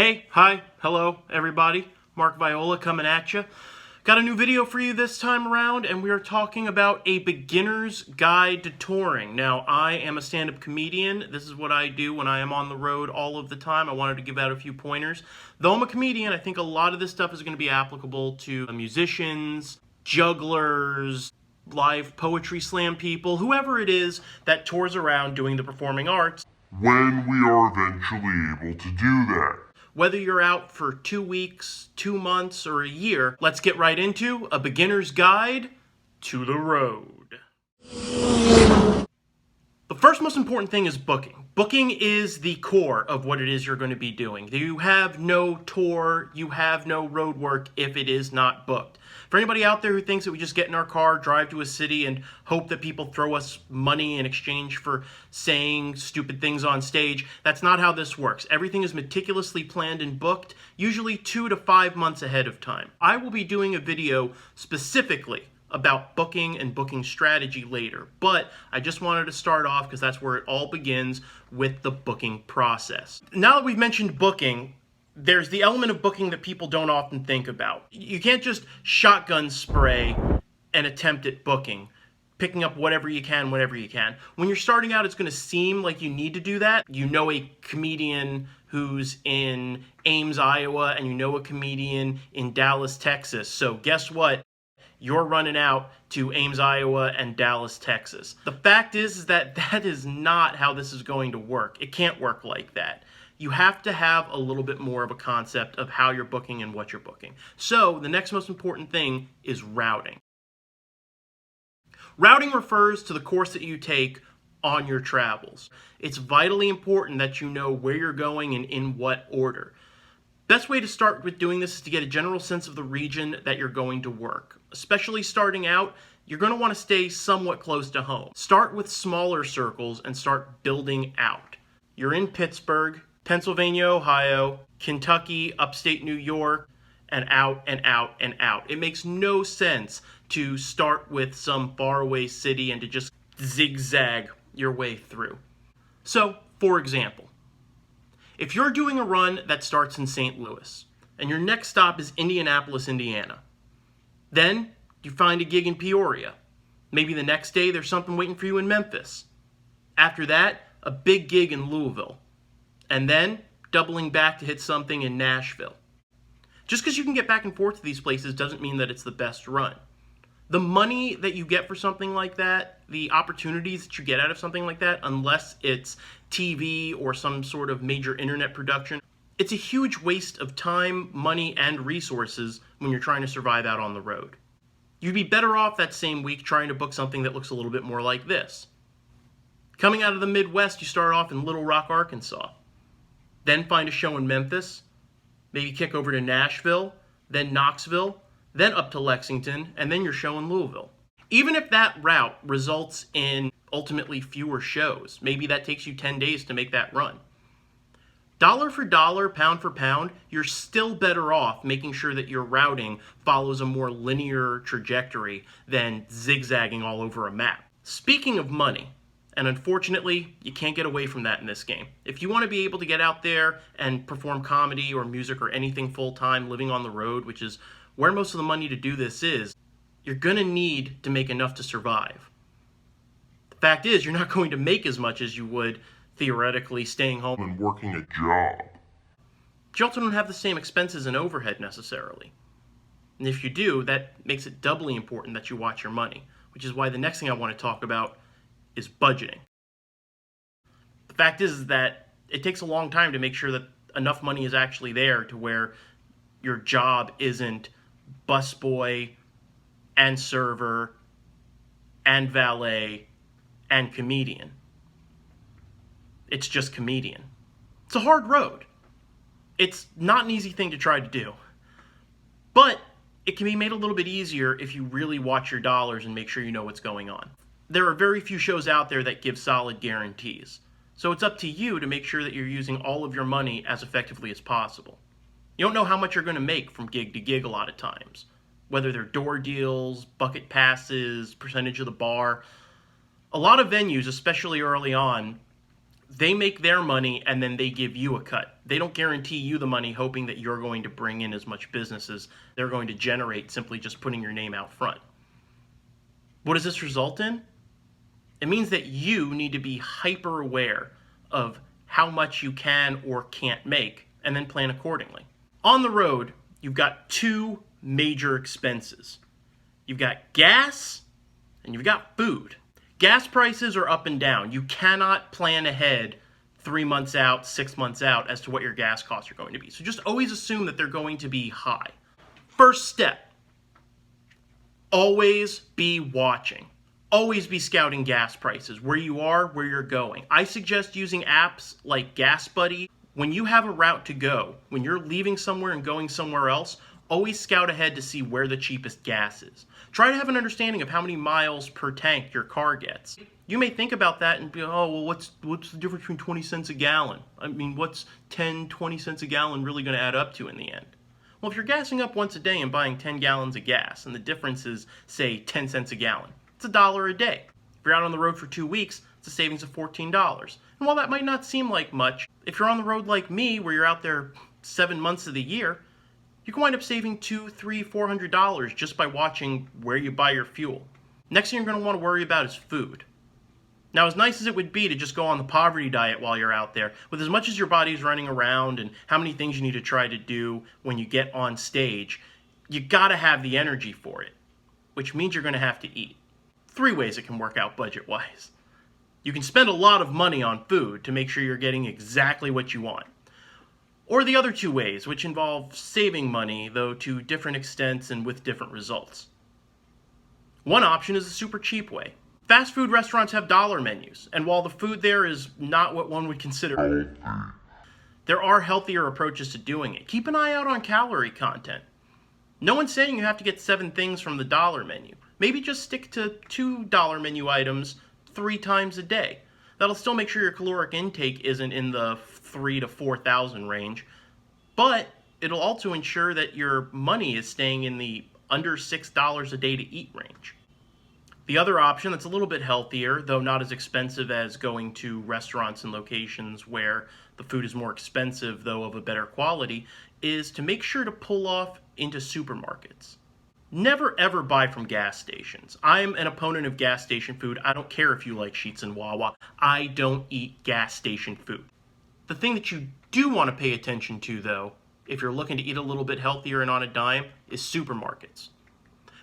Hey, hi, hello, everybody. Mark Viola coming at you. Got a new video for you this time around, and we are talking about a beginner's guide to touring. Now, I am a stand-up comedian. This is what I do when I am on the road all of the time. I wanted to give out a few pointers. Though I'm a comedian, I think a lot of this stuff is going to be applicable to musicians, jugglers, live poetry slam people, whoever it is that tours around doing the performing arts. When we are eventually able to do that. Whether you're out for 2 weeks, 2 months, or a year, let's get right into a beginner's guide to the road. The first most important thing is booking. Booking is the core of what it is you're going to be doing. You have no tour, you have no road work if it is not booked. For anybody out there who thinks that we just get in our car, drive to a city, and hope that people throw us money in exchange for saying stupid things on stage, that's not how this works. Everything is meticulously planned and booked, usually 2 to 5 months ahead of time. I will be doing a video specifically about booking and booking strategy later, but I just wanted to start off because that's where it all begins with the booking process. Now that we've mentioned booking, there's the element of booking that people don't often think about. You can't just shotgun spray and attempt at booking, picking up whatever you can, whenever you can. When you're starting out, it's going to seem like you need to do that. You know a comedian who's in Ames, Iowa, and you know a comedian in Dallas, Texas. So guess what? You're running out to Ames, Iowa, and Dallas, Texas. The fact is that that is not how this is going to work. It can't work like that. You have to have a little bit more of a concept of how you're booking and what you're booking. So the next most important thing is routing. Routing refers to the course that you take on your travels. It's vitally important that you know where you're going and in what order. Best way to start with doing this is to get a general sense of the region that you're going to work. Especially starting out, you're going to want to stay somewhat close to home. Start with smaller circles and start building out. You're in Pittsburgh, Pennsylvania, Ohio, Kentucky, upstate New York, and out and out and out. It makes no sense to start with some faraway city and to just zigzag your way through. So, for example, if you're doing a run that starts in St. Louis, and your next stop is Indianapolis, Indiana, then you find a gig in Peoria. Maybe the next day there's something waiting for you in Memphis. After that, a big gig in Louisville. And then doubling back to hit something in Nashville. Just because you can get back and forth to these places doesn't mean that it's the best run. The money that you get for something like that, the opportunities that you get out of something like that, unless it's TV or some sort of major internet production, it's a huge waste of time, money, and resources when you're trying to survive out on the road. You'd be better off that same week trying to book something that looks a little bit more like this. Coming out of the Midwest, you start off in Little Rock, Arkansas. Then find a show in Memphis, maybe kick over to Nashville, then Knoxville, then up to Lexington, and then your show in Louisville. Even if that route results in ultimately fewer shows, maybe that takes you 10 days to make that run. Dollar for dollar, pound for pound, you're still better off making sure that your routing follows a more linear trajectory than zigzagging all over a map. Speaking of money, and unfortunately, you can't get away from that in this game. If you want to be able to get out there and perform comedy or music or anything full-time, living on the road, which is where most of the money to do this is, you're going to need to make enough to survive. The fact is, you're not going to make as much as you would, theoretically, staying home And working a job. But you also don't have the same expenses and overhead necessarily. And if you do, that makes it doubly important that you watch your money, which is why the next thing I want to talk about is budgeting. The fact is that it takes a long time to make sure that enough money is actually there to where your job isn't busboy and server and valet and comedian. It's just comedian. It's a hard road. It's not an easy thing to try to do. But it can be made a little bit easier if you really watch your dollars and make sure you know what's going on. There are very few shows out there that give solid guarantees. So it's up to you to make sure that you're using all of your money as effectively as possible. You don't know how much you're going to make from gig to gig a lot of times. Whether they're door deals, bucket passes, percentage of the bar. A lot of venues, especially early on, They make their money and then they give you a cut. They don't guarantee you the money hoping that you're going to bring in as much business as they're going to generate simply just putting your name out front. What does this result in? It means that you need to be hyper aware of how much you can or can't make and then plan accordingly. On the road, you've got two major expenses. You've got gas and you've got food. Gas prices are up and down. You cannot plan ahead 3 months out, 6 months out as to what your gas costs are going to be. So just always assume that they're going to be high. First step, always be watching. Always be scouting gas prices, where you are, where you're going. I suggest using apps like Gas Buddy. When you have a route to go, when you're leaving somewhere and going somewhere else, always scout ahead to see where the cheapest gas is. Try to have an understanding of how many miles per tank your car gets. You may think about that and be, oh, well, what's the difference between 20 cents a gallon? I mean, what's 10, 20 cents a gallon really going to add up to in the end? Well, if you're gassing up once a day and buying 10 gallons of gas, and the difference is, say, 10 cents a gallon, it's $1 a day. If you're out on the road for 2 weeks, it's a savings of $14. And while that might not seem like much, if you're on the road like me, where you're out there 7 months of the year, you can wind up saving $200, $300, $400 just by watching where you buy your fuel. Next thing you're going to want to worry about is food. Now, as nice as it would be to just go on the poverty diet while you're out there, with as much as your body's running around and how many things you need to try to do when you get on stage, you got to have the energy for it, which means you're going to have to eat. 3 ways it can work out budget-wise. You can spend a lot of money on food to make sure you're getting exactly what you want. Or the other 2 ways, which involve saving money, though to different extents and with different results. One option is a super cheap way. Fast food restaurants have dollar menus, and while the food there is not what one would consider healthy, there are healthier approaches to doing it. Keep an eye out on calorie content. No one's saying you have to get 7 things from the dollar menu. Maybe just stick to 2 dollar menu items 3 times a day. That'll still make sure your caloric intake isn't in the 3,000 to 4,000 range, but it'll also ensure that your money is staying in the under $6 a day to eat range. The other option that's a little bit healthier, though not as expensive as going to restaurants and locations where the food is more expensive, though of a better quality, is to make sure to pull off into supermarkets. Never ever buy from gas stations. I'm an opponent of gas station food. I don't care if you like Sheetz and Wawa. I don't eat gas station food. The thing that you do want to pay attention to, though, if you're looking to eat a little bit healthier and on a dime, is supermarkets.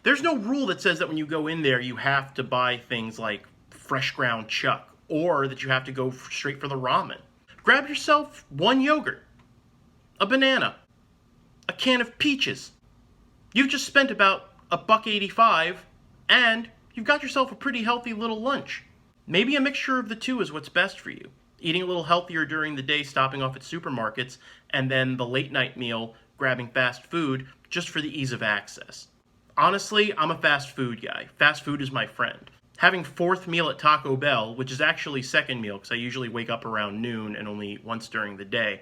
There's no rule that says that when you go in there you have to buy things like fresh ground chuck or that you have to go straight for the ramen. Grab yourself 1 yogurt, a banana, a can of peaches. You've just spent about $1.85 and you've got yourself a pretty healthy little lunch. Maybe a mixture of the 2 is what's best for you. Eating a little healthier during the day, stopping off at supermarkets, and then the late night meal, grabbing fast food just for the ease of access. Honestly, I'm a fast food guy. Fast food is my friend. Having 4th meal at Taco Bell, which is actually 2nd meal because I usually wake up around noon and only eat once during the day,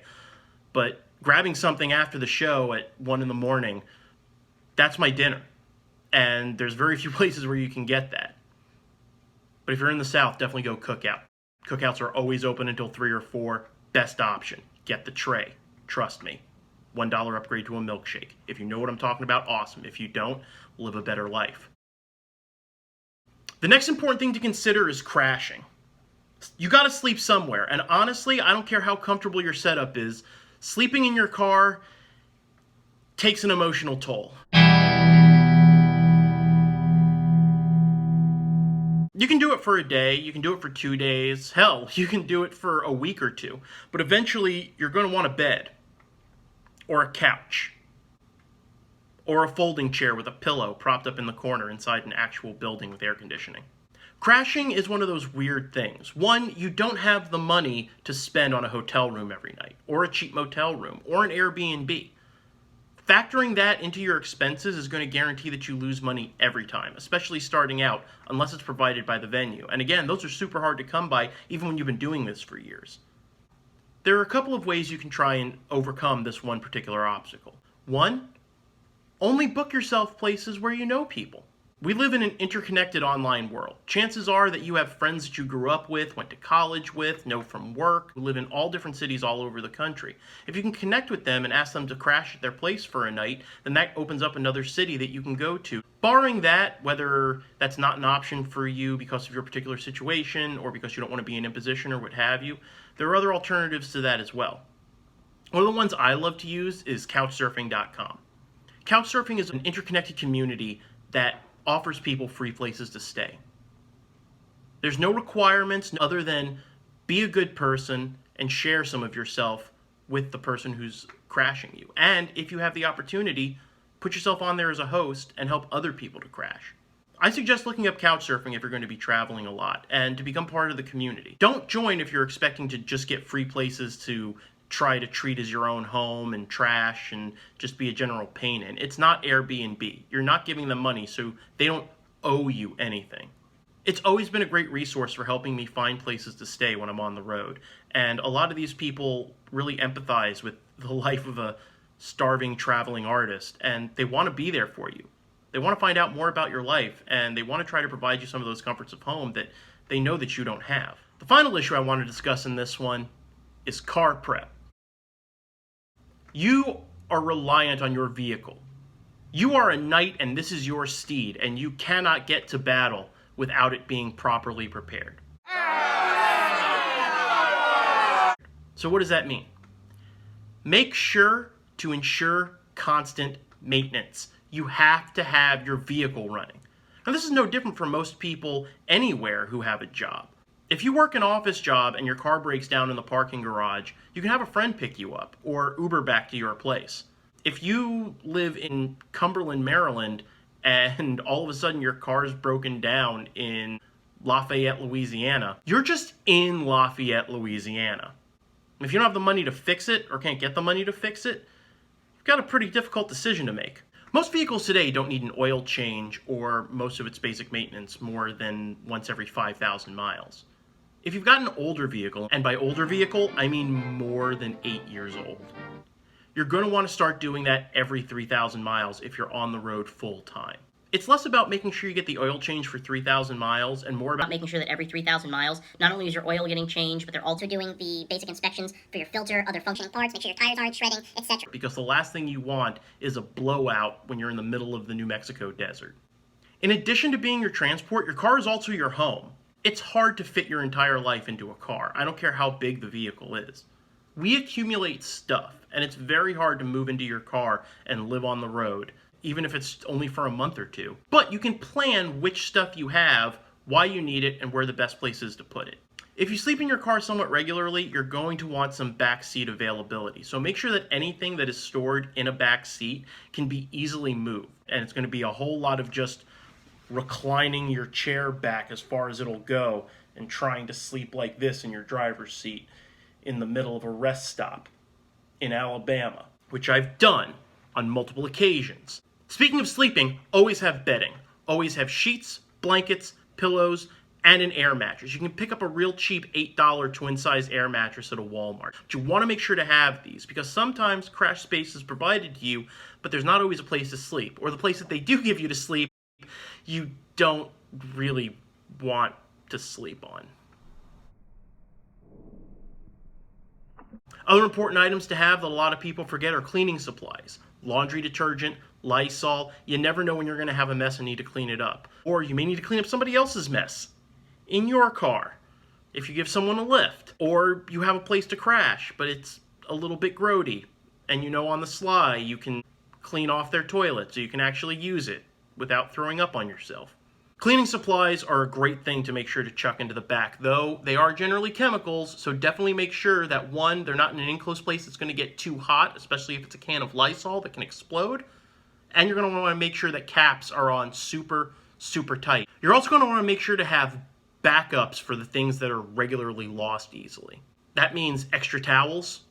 but grabbing something after the show at 1 in the morning, that's my dinner. And there's very few places where you can get that. But if you're in the South, definitely go cookout. Cookouts are always open until 3 or 4. Best option. Get the tray. Trust me. $1 upgrade to a milkshake. If you know what I'm talking about, awesome. If you don't, live a better life. The next important thing to consider is crashing. You gotta sleep somewhere. And honestly, I don't care how comfortable your setup is, sleeping in your car takes an emotional toll. You can do it for a day, you can do it for 2 days, hell, you can do it for a week or 2, but eventually you're going to want a bed, or a couch, or a folding chair with a pillow propped up in the corner inside an actual building with air conditioning. Crashing is one of those weird things. One, you don't have the money to spend on a hotel room every night, or a cheap motel room, or an Airbnb. Factoring that into your expenses is going to guarantee that you lose money every time, especially starting out, unless it's provided by the venue. And again, those are super hard to come by, even when you've been doing this for years. There are a couple of ways you can try and overcome this one particular obstacle. One, only book yourself places where you know people. We live in an interconnected online world. Chances are that you have friends that you grew up with, went to college with, know from work, who live in all different cities all over the country. If you can connect with them and ask them to crash at their place for a night, then that opens up another city that you can go to. Barring that, whether that's not an option for you because of your particular situation or because you don't want to be an imposition or what have you, there are other alternatives to that as well. One of the ones I love to use is Couchsurfing.com. Couchsurfing is an interconnected community that offers people free places to stay. There's no requirements other than be a good person and share some of yourself with the person who's crashing you. And if you have the opportunity, put yourself on there as a host and help other people to crash. I suggest looking up Couchsurfing if you're going to be traveling a lot and to become part of the community. Don't join if you're expecting to just get free places to try to treat as your own home and trash and just be a general pain in. It's not Airbnb. You're not giving them money, so they don't owe you anything. It's always been a great resource for helping me find places to stay when I'm on the road. And a lot of these people really empathize with the life of a starving traveling artist, and they want to be there for you. They want to find out more about your life, and they want to try to provide you some of those comforts of home that they know that you don't have. The final issue I want to discuss in this one is car prep. You are reliant on your vehicle. You are a knight and this is your steed, and you cannot get to battle without it being properly prepared. So what does that mean? Make sure to ensure constant maintenance. You have to have your vehicle running. Now this is no different for most people anywhere who have a job. If you work an office job and your car breaks down in the parking garage, you can have a friend pick you up or Uber back to your place. If you live in Cumberland, Maryland, and all of a sudden your car is broken down in Lafayette, Louisiana, you're just in Lafayette, Louisiana. If you don't have the money to fix it or can't get the money to fix it, you've got a pretty difficult decision to make. Most vehicles today don't need an oil change or most of its basic maintenance more than once every 5,000 miles. If you've got an older vehicle, and by older vehicle, I mean more than 8 years old, you're going to want to start doing that every 3,000 miles if you're on the road full time. It's less about making sure you get the oil change for 3,000 miles and more about making sure that every 3,000 miles, not only is your oil getting changed, but they're also doing the basic inspections for your filter, other functioning parts, make sure your tires aren't shredding, etc. Because the last thing you want is a blowout when you're in the middle of the New Mexico desert. In addition to being your transport, your car is also your home. It's hard to fit your entire life into a car. I don't care how big the vehicle is. We accumulate stuff, and it's very hard to move into your car and live on the road, even if it's only for a month or two. But you can plan which stuff you have, why you need it, and where the best place is to put it. If you sleep in your car somewhat regularly, you're going to want some backseat availability. So make sure that anything that is stored in a back seat can be easily moved. And it's going to be a whole lot of just reclining your chair back as far as it'll go and trying to sleep like this in your driver's seat in the middle of a rest stop in Alabama, which I've done on multiple occasions. Speaking of sleeping, always have bedding. Always have sheets, blankets, pillows, and an air mattress. You can pick up a real cheap $8 twin-size air mattress at a Walmart. But you want to make sure to have these because sometimes crash space is provided to you, but there's not always a place to sleep. Or the place that they do give you to sleep, you don't really want to sleep on. Other important items to have that a lot of people forget are cleaning supplies. Laundry detergent, Lysol. You never know when you're going to have a mess and need to clean it up. Or you may need to clean up somebody else's mess in your car if you give someone a lift. Or you have a place to crash, but it's a little bit grody. And you know on the sly you can clean off their toilet so you can actually use it without throwing up on yourself. Cleaning supplies are a great thing to make sure to chuck into the back, though they are generally chemicals, so definitely make sure that one, they're not in an enclosed place that's going to get too hot, especially if it's a can of Lysol that can explode, and you're going to want to make sure that caps are on super, super tight. You're also going to want to make sure to have backups for the things that are regularly lost easily. That means extra towels,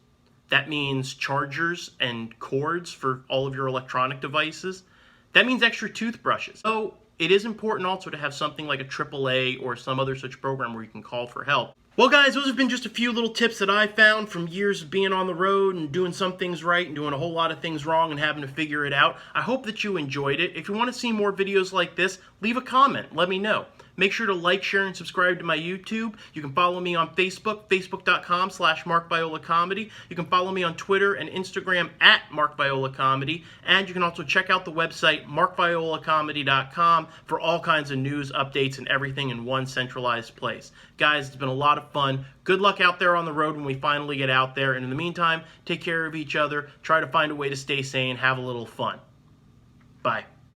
that means chargers and cords for all of your electronic devices, that means extra toothbrushes. So it is important also to have something like a AAA or some other such program where you can call for help Well, guys, those have been just a few little tips that I found from years of being on the road and doing some things right and doing a whole lot of things wrong and having to figure it out. I hope that you enjoyed it. If you want to see more videos like this, leave a comment. Let me know. Make sure to like, share, and subscribe to my YouTube. You can follow me on Facebook, facebook.com/MarkViolaComedy. You can follow me on Twitter and Instagram at MarkViolaComedy. And you can also check out the website, MarkViolaComedy.com, for all kinds of news, updates, and everything in one centralized place. Guys, it's been a lot of fun. Good luck out there on the road when we finally get out there. And in the meantime, take care of each other. Try to find a way to stay sane. Have a little fun. Bye.